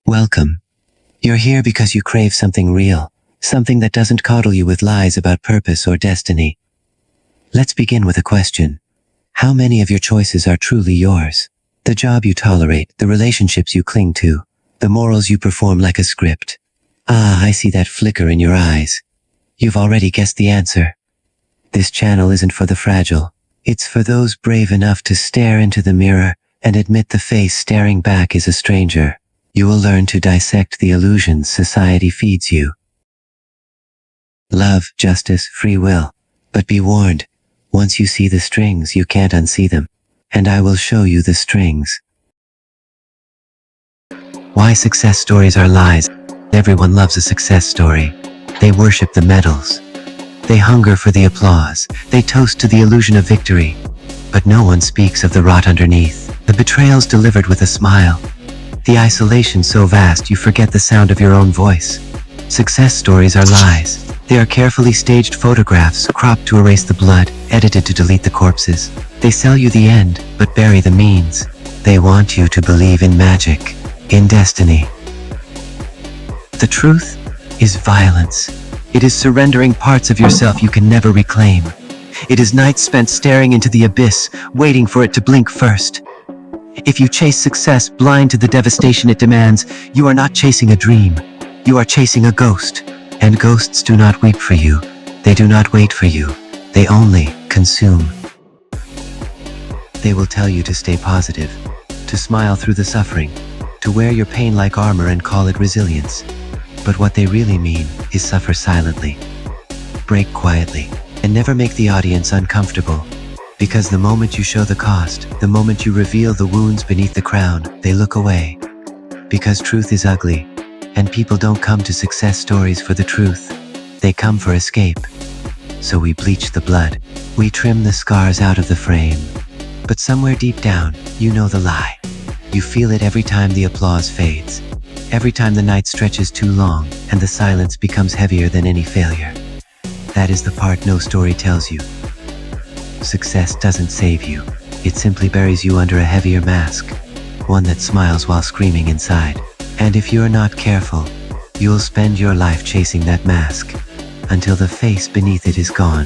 Welcome. You're here because you crave something real, something that doesn't coddle you with lies about purpose or destiny. Let's begin with a question. How many of your choices are truly yours? The job you tolerate, the relationships you cling to, the morals you perform like a script. Ah, I see that flicker in your eyes. You've already guessed the answer. This channel isn't for the fragile. It's for those brave enough to stare into the mirror and admit the face staring back is a stranger. You will learn to dissect the illusions society feeds you. Love, justice, free will. But be warned, once you see the strings, you can't unsee them. And I will show you the strings. Why success stories are lies. Everyone loves a success story. They worship the medals. They hunger for the applause. They toast to the illusion of victory. But no one speaks of the rot underneath. The betrayals delivered with a smile. The isolation so vast you forget the sound of your own voice. Success stories are lies. They are carefully staged photographs, cropped to erase the blood, edited to delete the corpses. They sell you the end, but bury the means. They want you to believe in magic, in destiny. The truth is violence. It is surrendering parts of yourself you can never reclaim. It is nights spent staring into the abyss, waiting for it to blink first. If you chase success blind to the devastation it demands, you are not chasing a dream. You are chasing a ghost. And ghosts do not weep for you. They do not wait for you. They only consume. They will tell you to stay positive, to smile through the suffering, to wear your pain like armor and call it resilience. But what they really mean is suffer silently, break quietly, and never make the audience uncomfortable. Because the moment you show the cost, the moment you reveal the wounds beneath the crown, they look away. Because truth is ugly, and people don't come to success stories for the truth. They come for escape. So we bleach the blood. We trim the scars out of the frame. But somewhere deep down, you know the lie. You feel it every time the applause fades. Every time the night stretches too long, and the silence becomes heavier than any failure. That is the part no story tells you. Success doesn't save you. It simply buries you under a heavier mask. One that smiles while screaming inside. And if you're not careful, you'll spend your life chasing that mask until the face beneath it is gone.